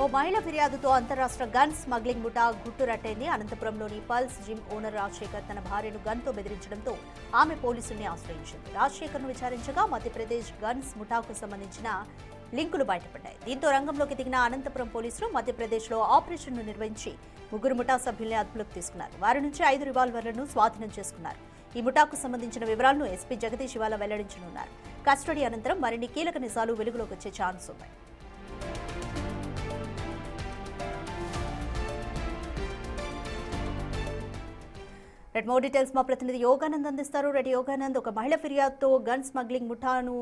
ఓ మహిళ ఫిర్యాదుతో అంతరాష్ట్ర gun smuggling ముఠా గుట్టురట్టైంది. అనంతపురంలోని పల్స్ జిమ్ ఓనర్ రాజశేఖర్ తన భార్యను గన్తో బెదిరించడంతో ఆమె పోలీసుల్ని ఆశ్రయించింది. రాజశేఖర్ను విచారించగా మధ్యప్రదేశ్ గన్స్ ముఠాకు సంబంధించిన లింకులు బయటపడ్డాయి. దీంతో రంగంలోకి దిగిన అనంతపురం పోలీసులు మధ్యప్రదేశ్లో ఆపరేషన్ను నిర్వహించి ముగ్గురు ముఠా సభ్యుల్ని అదుపులోకి తీసుకున్నారు. వారి నుంచి 5 రివాల్వర్లను స్వాధీనం చేసుకున్నారు. ఈ ముఠాకు సంబంధించిన వివరాలను ఎస్పీ జగదీష్ ఇవాళ వెల్లడించనున్నారు. కస్టడీ అనంతరం మరిన్ని కీలక నిజాలు వెలుగులోకి వచ్చే ఛాన్స్ ఉన్నాయి. రెడ్ మోర్ డీటెయిల్స్ మా ప్రతినిధి యోగానంద్ అందిస్తారు. రెడ్ యోగానంద్, ఒక మహిళ ఫిర్యాదుతో గన్ స్మగ్లింగ్ ముఠాను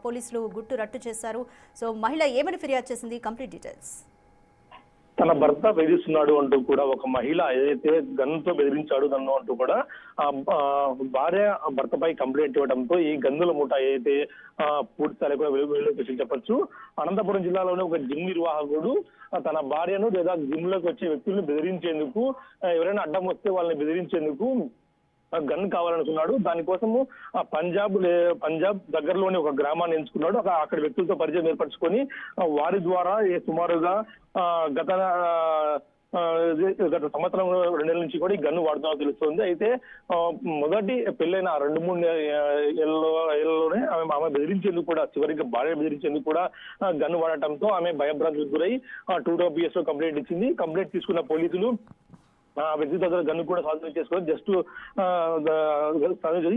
పోలీసులు గుట్టు రట్టు చేశారు. సో మహిళ ఏమని ఫిర్యాదు చేసింది? Complete details. తన భర్త బెదిరిస్తున్నాడు అంటూ కూడా ఒక మహిళ ఏదైతే గన్ తో బెదిరించాడు నన్ను అంటూ కూడా భార్య భర్తపై కంప్లైంట్ ఇవ్వడంతో ఈ గన్నుల ముఠ ఏదైతే పూర్తి స్థాయి కూడా వెలుగులోకి చెప్పొచ్చు. అనంతపురం జిల్లాలోని ఒక జిమ్ నిర్వాహకుడు తన భార్యను లేదా జిమ్ లోకి వచ్చే వ్యక్తులను బెదిరించేందుకు, ఎవరైనా అడ్డం వస్తే వాళ్ళని బెదిరించేందుకు గన్ కావాలనుకున్నాడు. దానికోసము పంజాబ్ దగ్గరలోని ఒక గ్రామాన్ని ఎంచుకున్నాడు. అక్కడ వ్యక్తులతో పరిచయం ఏర్పరచుకొని వారి ద్వారా సుమారుగా గత సంవత్సరం 2 నెలల నుంచి కూడా ఈ గన్ను వాడుతున్నా తెలుస్తుంది. అయితే మొదటి పెళ్ళైన 2-3 ఏళ్లలోనే ఆమె బెదిరించేందుకు కూడా, చివరికి భార్య బెదిరించేందుకు కూడా గన్ను వాడటంతో ఆమె భయభ్రాంతులకు గురై 2PS లో కంప్లైంట్ ఇచ్చింది. కంప్లైంట్ తీసుకున్న పోలీసులు వ్యక్తి దగ్గర గన్ను కూడా స్వాధీనం చేసుకొని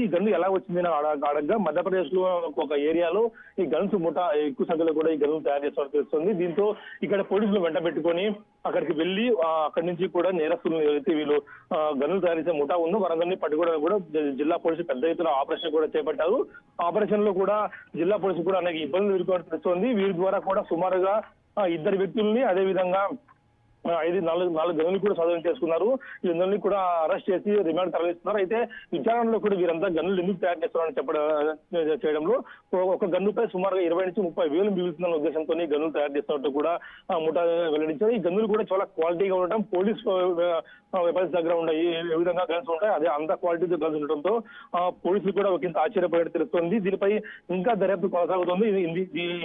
ఈ గన్ను ఎలా వచ్చిందని అడగగా మధ్యప్రదేశ్ లో ఒక ఏరియాలో ఈ గన్స్ ముఠా ఎక్కువ సంఖ్యలో కూడా ఈ గన్ను తయారు చేస్తున్నట్టు తెలుస్తుంది. దీంతో ఇక్కడ పోలీసులు వెంట పెట్టుకొని అక్కడికి వెళ్లి అక్కడి నుంచి కూడా నేరస్తులను ఏదైతే వీళ్ళు గన్నులు తయారు చేసే ముఠా ఉందో వారందరినీ పట్టుకోవడానికి కూడా జిల్లా పోలీసులు పెద్ద ఎత్తున ఆపరేషన్ కూడా చేపట్టారు. ఆపరేషన్ లో కూడా జిల్లా పోలీసులు కూడా అనేక ఇబ్బందులు ఎదుర్కోవాల్సి తెలుస్తుంది. వీరి ద్వారా కూడా సుమారుగా 2 వ్యక్తుల్ని, అదేవిధంగా 4 గనులు కూడా స్వాధీనం చేసుకున్నారు. వీళ్ళందరినీ కూడా అరెస్ట్ చేసి రిమాండ్ తరలిస్తున్నారు. అయితే విచారణలో కూడా వీరంతా గన్నులు ఎందుకు తయారు చేస్తున్నారని చేయడంలో ఒక గన్నుపై సుమారుగా 20 నుంచి 30 వేలు మిగులుతుందన్న ఉద్దేశంతో గన్నులు తయారు చేస్తున్నట్టు కూడా ముఠా వెల్లడించారు. ఈ గన్నులు కూడా చాలా క్వాలిటీగా ఉండటం, పోలీస్ వెపన్స్ దగ్గర ఉన్నాయి ఏ విధంగా గన్స్ ఉంటాయి అదే అంత క్వాలిటీతో గన్స్ ఉండటంతో పోలీసులు కూడా ఒకంత ఆశ్చర్యపడేట్టు తెలుస్తుంది. దీనిపై ఇంకా దర్యాప్తు కొనసాగుతుంది.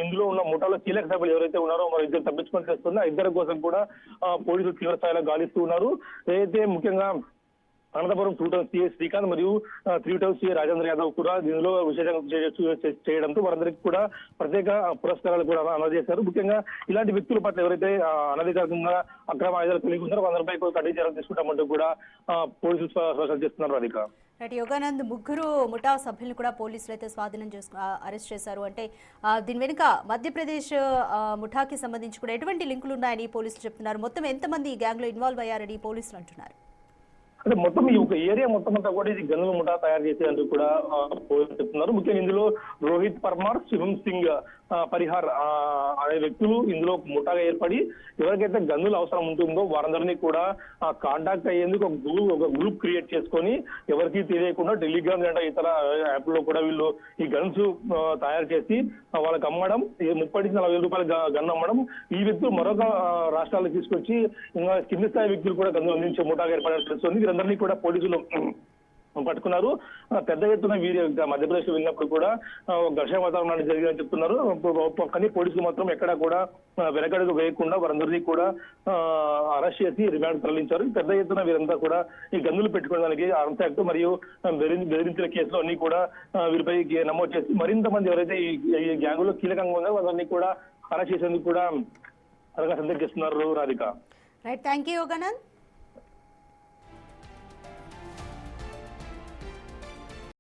ఇందులో ఉన్న ముఠాలో కీలక సభ్యులు ఎవరైతే ఉన్నారో మరి 2 తప్పించుకొని చేస్తుంది. ఆ 2 కోసం కూడా పోలీసులు తీవ్ర స్థాయిలో గాలిస్తూ ఉన్నారు. ఏదైతే ముఖ్యంగా అనంతపురం 2 టౌన్ సిఐ శ్రీకాంత్ మరియు 3 టౌన్ సిఐ రాజేంద్ర యాదవ్ కూడా దీనిలో విశేషంగా చేయడంతో వారందరికీ కూడా ప్రత్యేక పురస్కారాలు కూడా అందజేశారు. ముఖ్యంగా ఇలాంటి వ్యక్తుల పట్ల ఎవరైతే అనధికారికంగా అక్రమ ఆయుధాలు కలిగి ఉన్నారో అందరిపై కఠిన చర్యలు తీసుకుంటామంటూ కూడా పోలీసులు స్పష్టం చేస్తున్నారు. రాధిక, యోగానంద్, ముగ్గురు ముఠా సభ్యులను కూడా పోలీసులు అయితే స్వాధీనం అరెస్ట్ చేశారు. అంటే దీని వెనుక మధ్యప్రదేశ్ ముఠాకి సంబంధించి కూడా ఎటువంటి లింకులు ఉన్నాయని పోలీసులు చెప్తున్నారు. మొత్తం ఎంతమంది ఈ గ్యాంగ్ లో ఇన్వాల్వ్ అయ్యారని పోలీసులు అంటున్నారు? అంటే మొత్తం ఈ ఒక ఏరియా మొత్తం అంతా కూడా ఇది గన్నుల ముఠా తయారు చేసేందుకు కూడా పోలీసులు చెప్తున్నారు. ముఖ్యంగా ఇందులో రోహిత్ పర్మార్, శివం సింగ్ పరిహార్ అనే వ్యక్తులు ఇందులో ముఠాగా ఏర్పడి ఎవరికైతే గన్నులు అవసరం ఉంటుందో వారందరినీ కూడా కాంటాక్ట్ అయ్యేందుకు ఒక గ్రూప్ క్రియేట్ చేసుకొని ఎవరికి తెలియకుండా టెలిగ్రామ్ లేదా ఇతర యాప్ లో కూడా వీళ్ళు ఈ గన్స్ తయారు చేసి వాళ్ళకి అమ్మడం, 30 నుంచి 40 వేల రూపాయల గన్ను అమ్మడం. ఈ వ్యక్తులు మరొక రాష్ట్రాలకు తీసుకొచ్చి ఇంకా కింది స్థాయి వ్యక్తులు కూడా గన్నులు అందించే ముఠాగా ఏర్పడాల్సి తెలుస్తుంది. వీరందరినీ కూడా పోలీసులు పట్టుకున్నారు. పెద్ద ఎత్తున వీరి మధ్యప్రదేశ్ వెళ్ళినప్పుడు కూడా ఘర్షణ వాతావరణాన్ని జరిగిందని చెప్తున్నారు. కానీ పోలీసులు మాత్రం ఎక్కడా కూడా వెనకడుగు వేయకుండా వారందరినీ కూడా అరెస్ట్ చేసి రిమాండ్ తరలించారు. పెద్ద ఎత్తున వీరంతా కూడా ఈ గన్నులు పెట్టుకోవడానికి ఆర్మ్స్ యాక్ట్ మరియు బెదిరించిన కేసులు అన్ని కూడా వీరిపై నమోదు చేసి మరింత మంది ఎవరైతే ఈ గ్యాంగులో కీలకంగా ఉన్నారో వారిని కూడా అరెస్ట్ చేసేందుకు కూడా రంగం సిద్ధం చేస్తున్నారు. Radhika, right, thank you Yoganand.